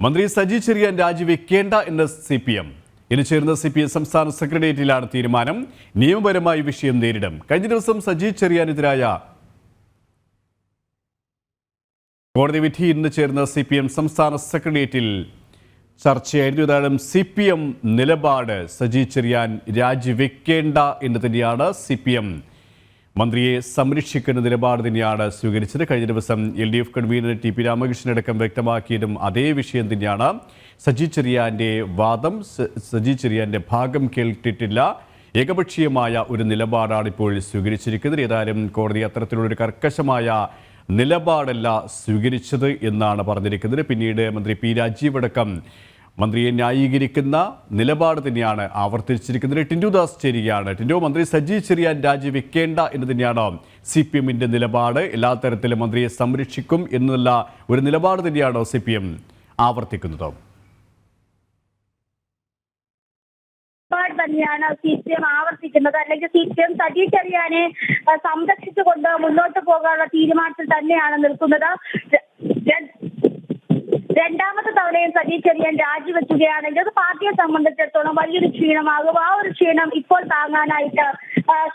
മന്ത്രി സജി ചെറിയാൻ രാജിവെക്കേണ്ട എന്ന് CPM. ഇന്ന് ചേർന്ന CPM സംസ്ഥാന സെക്രട്ടേറിയറ്റിലാണ് തീരുമാനം. നിയമപരമായി വിഷയം നേരിടും. കഴിഞ്ഞ ദിവസം സജി ചെറിയാനെതിരായ കോടതി വിധി ഇന്ന് ചേർന്ന CPM സംസ്ഥാന സെക്രട്ടേറിയറ്റിൽ ചർച്ചയായിരുന്നു. ഏതായാലും CPM നിലപാട് സജി ചെറിയാൻ രാജിവെക്കേണ്ട എന്ന് തന്നെയാണ്. CPM മന്ത്രിയെ സംരക്ഷിക്കുന്ന നിലപാട് തന്നെയാണ് സ്വീകരിച്ചത്. കഴിഞ്ഞ ദിവസം LDF കൺവീനർ TP രാമകൃഷ്ണൻ അടക്കം വ്യക്തമാക്കിയതും അതേ വിഷയം തന്നെയാണ്. സജി ചെറിയാന്റെ വാദം, സജി ചെറിയാന്റെ ഭാഗം കേട്ടിട്ടില്ല, ഏകപക്ഷീയമായ ഒരു നിലപാടാണ് ഇപ്പോൾ സ്വീകരിച്ചിരിക്കുന്നത്. ഏതായാലും കോടതി അത്തരത്തിലുള്ളൊരു കർക്കശമായ നിലപാടല്ല സ്വീകരിച്ചത് എന്നാണ് പറഞ്ഞിരിക്കുന്നത്. പിന്നീട് മന്ത്രി P രാജീവ് അടക്കം മന്ത്രിയെ ന്യായീകരിക്കുന്ന നിലപാട് തന്നെയാണ് ആവർത്തിച്ചിരിക്കുന്നത്. ടിൻഡു ദാസ് ചേരുകയാണ്. ടിൻഡു, മന്ത്രി സജി ചെറിയാൻ രാജിവെക്കേണ്ട എന്ന് തന്നെയാണ് CPMന്റെ നിലപാട്. എല്ലാ തരത്തിലും മന്ത്രിയെ സംരക്ഷിക്കും എന്നുള്ള ഒരു നിലപാട് തന്നെയാണോ CPM ആവർത്തിക്കുന്നത്? തന്നെയാണ് CPM ആവർത്തിക്കുന്നത്. അല്ലെങ്കിൽ CPM സജി ചെറിയാനെ സംരക്ഷിച്ചുകൊണ്ട് മുന്നോട്ട് പോകാനുള്ള തീരുമാനത്തിൽ തന്നെയാണ് നിൽക്കുന്നത്. രണ്ടാമത്തെ തവണയും സജി ചെറിയാൻ രാജിവെക്കുകയാണെങ്കിൽ അത് പാർട്ടിയെ സംബന്ധിച്ചിടത്തോളം വലിയൊരു ക്ഷീണമാകും. ആ ഒരു ക്ഷീണം ഇപ്പോൾ താങ്ങാനായിട്ട്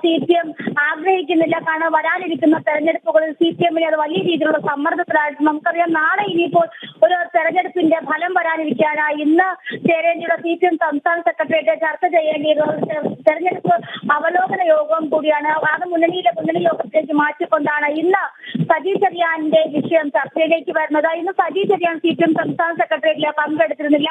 CPM ആഗ്രഹിക്കുന്നില്ല. കാരണം വരാനിരിക്കുന്ന തെരഞ്ഞെടുപ്പുകളിൽ CPMനെ അത് വലിയ രീതിയിലുള്ള സമ്മർദ്ദത്തിലായിട്ട് നമുക്കറിയാം. നാളെ ഇനിയിപ്പോൾ ഒരു തെരഞ്ഞെടുപ്പിന്റെ ഫലം വരാനിരിക്കാനായി ഇന്ന് ചേരേണ്ടിയുള്ള CPM സംസ്ഥാന സെക്രട്ടേറിയറ്റ് ചർച്ച ചെയ്യേണ്ടിയിരുന്ന തെരഞ്ഞെടുപ്പ് അവലോകന യോഗം കൂടിയാണ്. അത് മുന്നണി യോഗത്തിലേക്ക് മാറ്റിക്കൊണ്ടാണ് ഇന്ന് സജി ചെറിയാന്റെ വിഷയം ചർച്ചയിലേക്ക് വരുന്നത്. ഇന്ന് സജി ചെറിയാൻ CPM സംസ്ഥാന സെക്രട്ടേറിയറ്റിൽ പങ്കെടുത്തിരുന്നില്ല.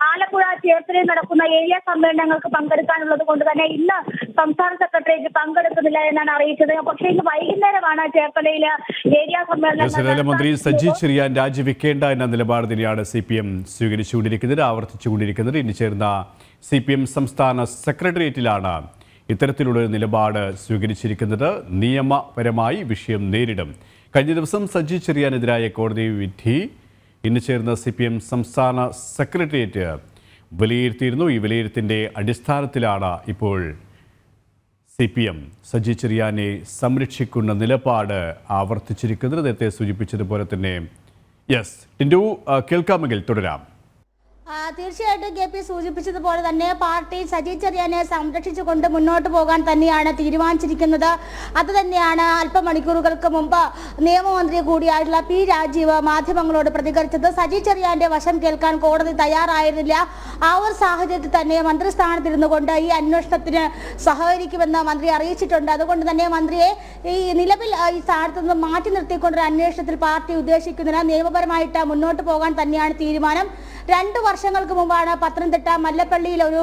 ആലപ്പുഴ ചേർത്തലയിൽ നടക്കുന്ന ഏരിയ സമ്മേളനങ്ങൾക്ക് പങ്കെടുക്കാനുള്ളത് കൊണ്ട് തന്നെ ഇന്ന് സംസ്ഥാന സെക്രട്ടേറിയറ്റ് പങ്കെടുക്കുന്നില്ല എന്നാണ് അറിയിച്ചത്. പക്ഷേ ഇന്ന് വൈകുന്നേരമാണ് ചേർത്തലയിൽ ഏരിയ സമ്മേളനം. മന്ത്രി സജി ചെറിയാൻ രാജിവെക്കേണ്ട എന്ന നിലപാട് തന്നെയാണ് CPM സ്വീകരിച്ചുകൊണ്ടിരിക്കുന്നത്, ആവർത്തിച്ചുകൊണ്ടിരിക്കുന്നത്. ഇനി ചേർന്ന CPM സംസ്ഥാന സെക്രട്ടേറിയറ്റിലാണ് ഇത്തരത്തിലുള്ള നിലപാട് സ്വീകരിച്ചിരിക്കുന്നത്. നിയമപരമായി വിഷയം നേരിടും. കഴിഞ്ഞ ദിവസം സജി ചെറിയാനെതിരായ കോടതി വിധി ഇന്ന് ചേർന്ന CPM സംസ്ഥാന സെക്രട്ടേറിയറ്റ് വിലയിരുത്തിയിരുന്നു. ഈ വിലയിരുത്തിൻ്റെ അടിസ്ഥാനത്തിലാണ് ഇപ്പോൾ CPM സജി ചെറിയാനെ സംരക്ഷിക്കുന്ന നിലപാട് ആവർത്തിച്ചിരിക്കുന്നത്. നേരത്തെ സൂചിപ്പിച്ചതുപോലെ തന്നെ ടിൻഡു കേൾക്കാമെങ്കിൽ തുടരാം. തീർച്ചയായിട്ടും KP സൂചിപ്പിച്ചതുപോലെ തന്നെ പാർട്ടി സജി ചെറിയാനെ സംരക്ഷിച്ചുകൊണ്ട് മുന്നോട്ട് പോകാൻ തന്നെയാണ് തീരുമാനിച്ചിരിക്കുന്നത്. അത് തന്നെയാണ് അല്പമണിക്കൂറുകൾക്ക് മുമ്പ് നിയമമന്ത്രി കൂടിയായിട്ടുള്ള P രാജീവ് മാധ്യമങ്ങളോട് പ്രതികരിച്ചത്. സജി ചെറിയാന്റെ വശം കേൾക്കാൻ കോടതി തയ്യാറായിരുന്നില്ല. ആ ഒരു സാഹചര്യത്തിൽ തന്നെ മന്ത്രിസ്ഥാനത്തിരുന്നു കൊണ്ട് ഈ അന്വേഷണത്തിന് സഹകരിക്കുമെന്ന് മന്ത്രി അറിയിച്ചിട്ടുണ്ട്. അതുകൊണ്ട് തന്നെ മന്ത്രിയെ ഈ നിലവിൽ ഈ സ്ഥാനത്ത് നിന്ന് മാറ്റി നിർത്തിക്കൊണ്ടൊരു അന്വേഷണത്തിൽ പാർട്ടി ഉദ്ദേശിക്കുന്നില്ല. നിയമപരമായിട്ട് മുന്നോട്ട് പോകാൻ തന്നെയാണ് തീരുമാനം. 2 വർഷങ്ങൾക്ക് മുമ്പാണ് പത്തനംതിട്ട മല്ലപ്പള്ളിയിൽ ഒരു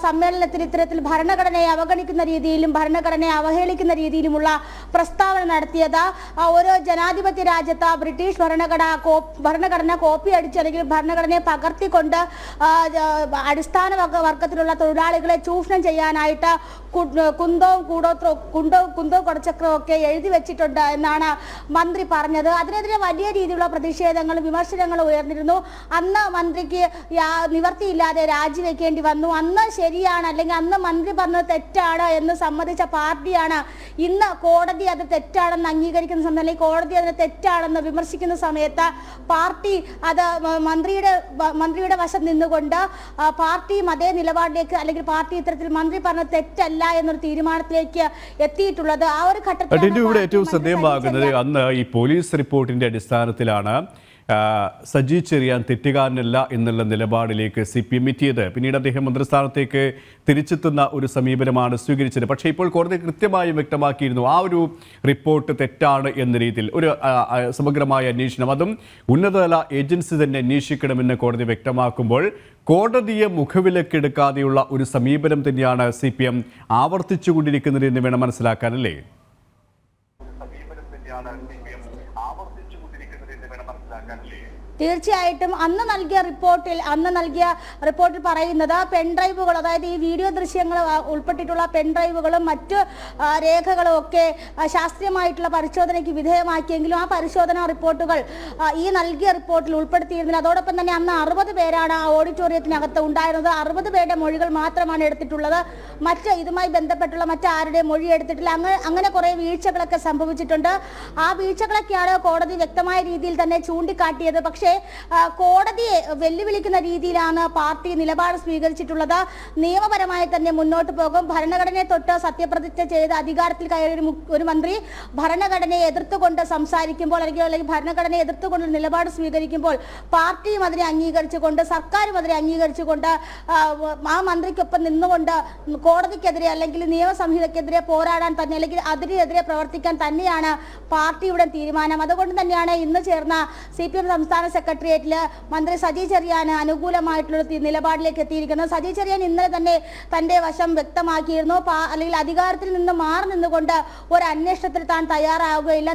സമ്മേളനത്തിൽ ഇത്തരത്തിൽ ഭരണഘടനയെ അവഗണിക്കുന്ന രീതിയിലും ഭരണഘടനയെ അവഹേളിക്കുന്ന രീതിയിലുമുള്ള പ്രസ്താവന നടത്തിയത്. ഓരോ ജനാധിപത്യ രാജ്യത്ത് ബ്രിട്ടീഷ് ഭരണഘടന കോപ്പി അടിച്ച് അല്ലെങ്കിൽ ഭരണഘടനയെ പകർത്തിക്കൊണ്ട് അടിസ്ഥാന വർഗത്തിലുള്ള തൊഴിലാളികളെ ചൂഷണം ചെയ്യാനായിട്ട് കുന്തവും കൊടച്ചക്രവും ഒക്കെ എഴുതി വെച്ചിട്ടുണ്ട് എന്നാണ് മന്ത്രി പറഞ്ഞത്. അതിനെതിരെ വലിയ രീതിയിലുള്ള പ്രതിഷേധങ്ങളും വിമർശനങ്ങളും ഉയർന്നിരുന്നു. അന്ന് മന്ത്രിക്ക് നിവർത്തിയില്ലാതെ രാജിവെക്കേണ്ടി വന്നു. അന്ന് ശരിയാണ്, അല്ലെങ്കിൽ അന്ന് മന്ത്രി പറഞ്ഞത് തെറ്റാണ് എന്ന് സമ്മതിച്ച പാർട്ടിയാണ് ഇന്ന് കോടതി അത് തെറ്റാണെന്ന് അംഗീകരിക്കുന്ന സമയത്ത്, അല്ലെങ്കിൽ കോടതി അതിന് തെറ്റാണെന്ന് വിമർശിക്കുന്ന സമയത്ത് പാർട്ടി അത് മന്ത്രിയുടെ വശം നിന്നുകൊണ്ട് പാർട്ടിയും അതേ നിലപാടിലേക്ക്, അല്ലെങ്കിൽ പാർട്ടി ഇത്തരത്തിൽ മന്ത്രി പറഞ്ഞത് തെറ്റല്ല എന്നൊരു തീരുമാനത്തിലേക്ക് എത്തിയിട്ടുള്ളത്. ആ ഒരു ഘട്ടത്തിൽ ഇവിടെ ഏറ്റവും ശ്രദ്ധേയമാകുന്നത് അന്ന് ഈ പോലീസ് റിപ്പോർട്ടിന്റെ അടിസ്ഥാനത്തിലാണ് സജി ചെറിയാൻ തെറ്റുകാരനല്ല എന്നുള്ള നിലപാടിലേക്ക് CPM എത്തിയത്. പിന്നീട് അദ്ദേഹം മന്ത്രിസ്ഥാനത്തേക്ക് തിരിച്ചെത്തുന്ന ഒരു സമീപനമാണ് സ്വീകരിച്ചത്. പക്ഷേ ഇപ്പോൾ കോടതി കൃത്യമായും വ്യക്തമാക്കിയിരുന്നു ആ ഒരു റിപ്പോർട്ട് തെറ്റാണ് എന്ന രീതിയിൽ ഒരു സമഗ്രമായ അന്വേഷണം, അതും ഉന്നതതല ഏജൻസി തന്നെ അന്വേഷിക്കണമെന്ന് കോടതി വ്യക്തമാക്കുമ്പോൾ കോടതിയെ മുഖവിലക്കെടുക്കാതെയുള്ള ഒരു സമീപനം തന്നെയാണ് CPM ആവർത്തിച്ചുകൊണ്ടിരിക്കുന്നത് എന്ന് വേണം മനസ്സിലാക്കാനല്ലേ? തീർച്ചയായിട്ടും അന്ന് നൽകിയ റിപ്പോർട്ടിൽ പറയുന്നത് പെൻഡ്രൈവുകൾ, അതായത് ഈ വീഡിയോ ദൃശ്യങ്ങൾ ഉൾപ്പെട്ടിട്ടുള്ള പെൻഡ്രൈവുകളും മറ്റ് രേഖകളും ഒക്കെ ശാസ്ത്രീയമായിട്ടുള്ള പരിശോധനയ്ക്ക് വിധേയമാക്കിയെങ്കിലും ആ പരിശോധനാ റിപ്പോർട്ടുകൾ ഈ നൽകിയ റിപ്പോർട്ടിൽ ഉൾപ്പെടുത്തിയിരുന്നില്ല. അതോടൊപ്പം തന്നെ അന്ന് 60 പേരാണ് ആ ഓഡിറ്റോറിയത്തിനകത്ത് ഉണ്ടായിരുന്നത്. 60 പേരുടെ മൊഴികൾ മാത്രമാണ് എടുത്തിട്ടുള്ളത്. ഇതുമായി ബന്ധപ്പെട്ടുള്ള മറ്റാരുടെയും മൊഴി എടുത്തിട്ടില്ല. അങ്ങനെ കുറെ വീഴ്ചകളൊക്കെ സംഭവിച്ചിട്ടുണ്ട്. ആ വീഴ്ചകളൊക്കെയാണ് കോടതി വ്യക്തമായ രീതിയിൽ തന്നെ ചൂണ്ടിക്കാട്ടിയത്. പക്ഷേ പക്ഷേ കോടതിയെ വെല്ലുവിളിക്കുന്ന രീതിയിലാണ് പാർട്ടി നിലപാട് സ്വീകരിച്ചിട്ടുള്ളത്. നിയമപരമായി തന്നെ മുന്നോട്ട് പോകും. ഭരണഘടനയെ തൊട്ട് സത്യപ്രതിജ്ഞ ചെയ്ത് അധികാരത്തിൽ കയറിയ ഒരു മന്ത്രി ഭരണഘടനയെ എതിർത്തുകൊണ്ട് സംസാരിക്കുമ്പോൾ അല്ലെങ്കിൽ ഭരണഘടനയെ എതിർത്തുകൊണ്ട് നിലപാട് സ്വീകരിക്കുമ്പോൾ പാർട്ടിയും അതിനെ അംഗീകരിച്ചുകൊണ്ട് സർക്കാരും അതിനെ അംഗീകരിച്ചുകൊണ്ട് ആ മന്ത്രിക്കൊപ്പം നിന്നുകൊണ്ട് കോടതിക്കെതിരെ അല്ലെങ്കിൽ നിയമസംഹിതയ്ക്കെതിരെ പോരാടാൻ തന്നെ അല്ലെങ്കിൽ അതിനെതിരെ പ്രവർത്തിക്കാൻ തന്നെയാണ് പാർട്ടിയുടെ തീരുമാനം. അതുകൊണ്ട് തന്നെയാണ് ഇന്ന് ചേർന്ന CPM സംസ്ഥാന സെക്രട്ടേറിയറ്റിൽ മന്ത്രി സജി ചെറിയാൻ അനുകൂലമായിട്ടുള്ള നിലപാടിലേക്ക് എത്തിയിരിക്കുന്നത്. സജി ചെറിയാൻ ഇന്നലെ തന്നെ തന്റെ വശം വ്യക്തമാക്കിയിരുന്നു. അല്ലെങ്കിൽ അധികാരത്തിൽ നിന്ന് മാറി നിന്നുകൊണ്ട് ഒരു അന്വേഷണത്തിൽ താൻ തയ്യാറാവുകയില്ല,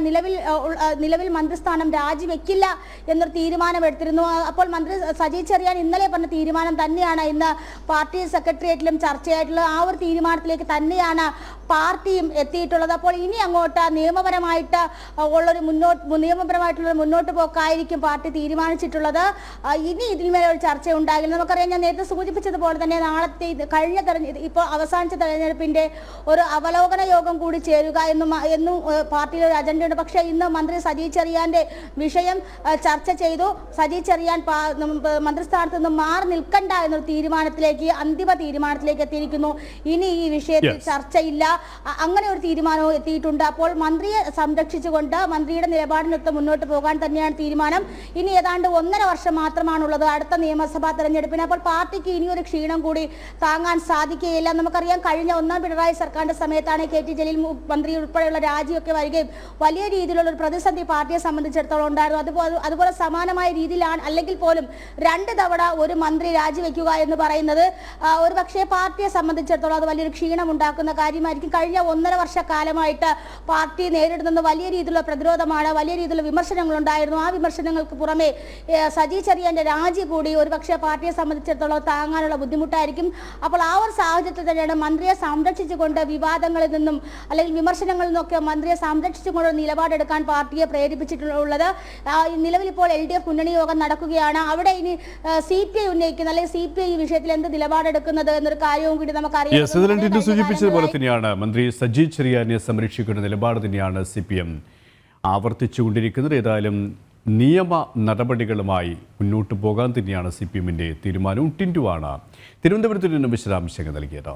നിലവിൽ മന്ത്രിസ്ഥാനം രാജിവെക്കില്ല എന്നൊരു തീരുമാനം എടുത്തിരുന്നു. അപ്പോൾ മന്ത്രി സജി ചെറിയാൻ ഇന്നലെ പറഞ്ഞ തീരുമാനം തന്നെയാണ് ഇന്ന് പാർട്ടി സെക്രട്ടേറിയറ്റിലും ചർച്ചയായിട്ടുള്ളത്. ആ ഒരു തീരുമാനത്തിലേക്ക് തന്നെയാണ് പാർട്ടിയും എത്തിയിട്ടുള്ളത്. അപ്പോൾ ഇനി അങ്ങോട്ട് നിയമപരമായിട്ടുള്ള മുന്നോട്ട് പോക്കായിരിക്കും പാർട്ടി തീരുമാനിച്ചിട്ടുള്ളത്. ഇനി ഇതിന്മേലെ ഒരു ചർച്ച ഉണ്ടാകില്ല. നമുക്കറിയാം, ഞാൻ നേരത്തെ സൂചിപ്പിച്ചതുപോലെ തന്നെ നാളത്തെ ഇപ്പോൾ അവസാനിച്ച തെരഞ്ഞെടുപ്പിന്റെ ഒരു അവലോകന യോഗം കൂടി ചേരുക എന്നും പാർട്ടിയുടെ ഒരു അജണ്ടയുണ്ട്. പക്ഷേ ഇന്ന് മന്ത്രി സജി ചെറിയാന്റെ വിഷയം ചർച്ച ചെയ്തു. സജി ചെറിയാൻ മന്ത്രിസ്ഥാനത്ത് നിന്ന് മാറി നിൽക്കണ്ട എന്നൊരു അന്തിമ തീരുമാനത്തിലേക്ക് എത്തിയിരിക്കുന്നു. ഇനി ഈ വിഷയത്തിൽ ചർച്ചയില്ല, അങ്ങനെ ഒരു തീരുമാനവും എത്തിയിട്ടുണ്ട്. അപ്പോൾ മന്ത്രിയെ സംരക്ഷിച്ചുകൊണ്ട് മന്ത്രിയുടെ നിലപാടിനൊത്ത് മുന്നോട്ട് പോകാൻ തന്നെയാണ് തീരുമാനം. ഇനി ഏതാണ്ട് 1.5 വർഷം മാത്രമാണുള്ളത് അടുത്ത നിയമസഭാ തെരഞ്ഞെടുപ്പിന്. അപ്പോൾ പാർട്ടിക്ക് ഇനിയൊരു ക്ഷീണം കൂടി താങ്ങാൻ സാധിക്കുകയില്ല. നമുക്കറിയാം, കഴിഞ്ഞ 1ാം പിണറായി സർക്കാരിന്റെ സമയത്താണ് KT ജലീൽ മന്ത്രി ഉൾപ്പെടെയുള്ള രാജിയൊക്കെ വരികയും വലിയ രീതിയിലുള്ള ഒരു പ്രതിസന്ധി പാർട്ടിയെ സംബന്ധിച്ചിടത്തോളം ഉണ്ടായിരുന്നു. അതുപോലെ സമാനമായ രീതിയിലാണ് അല്ലെങ്കിൽ പോലും 2 തവണ ഒരു മന്ത്രി രാജിവെക്കുക എന്ന് പറയുന്നത് ഒരു പക്ഷേ പാർട്ടിയെ സംബന്ധിച്ചിടത്തോളം അത് വലിയൊരു ക്ഷീണം ഉണ്ടാക്കുന്ന കാര്യമായിരിക്കും. കഴിഞ്ഞ 1.5 വർഷക്കാലമായിട്ട് പാർട്ടി നേരിടുന്ന വലിയ രീതിയിലുള്ള പ്രതിരോധമാണ്, വലിയ രീതിയിലുള്ള വിമർശനങ്ങളുണ്ടായിരുന്നു. ആ വിമർശനങ്ങൾക്ക് പുറമെ സജി ചെറിയാന്റെ രാജി കൂടി ഒരുപക്ഷെ പാർട്ടിയെ സംബന്ധിച്ചിടത്തോളം താങ്ങാനുള്ള ബുദ്ധിമുട്ടായിരിക്കും. അപ്പോൾ ആ ഒരു സാഹചര്യത്തിൽ തന്നെയാണ് മന്ത്രിയെ സംരക്ഷിച്ചുകൊണ്ട് വിവാദങ്ങളിൽ നിന്നും അല്ലെങ്കിൽ വിമർശനങ്ങളിൽ നിന്നൊക്കെ മന്ത്രിയെ സംരക്ഷിച്ചുകൊണ്ട് നിലപാടെടുക്കാൻ പാർട്ടിയെ പ്രേരിപ്പിച്ചിട്ടുള്ളത്. നിലവിൽ ഇപ്പോൾ LDF മുന്നണി യോഗം നടക്കുകയാണ്. അവിടെ ഇനി CPI ഉന്നയിക്കുന്ന അല്ലെങ്കിൽ CPI ഈ വിഷയത്തിൽ എന്ത് നിലപാടെടുക്കുന്നത് എന്നൊരു കാര്യവും കൂടി നമുക്കറിയാം. സൂചിപ്പിച്ചതുപോലെ തന്നെയാണ് മന്ത്രി സജി ചെറിയാനെ സംരക്ഷിക്കുന്ന നിലപാട് തന്നെയാണ് CPM ആവർത്തിച്ചുകൊണ്ടിരിക്കുന്നത്. ഏതായാലും നിയമ നടപടികളുമായി മുന്നോട്ട് പോകാൻ തന്നെയാണ് CPM-ന്റെ തീരുമാനവും. ടിൻറ്റുവാണ് തിരുവനന്തപുരത്ത് നിന്ന് വിശദാംശങ്ങൾ നൽകിയത്.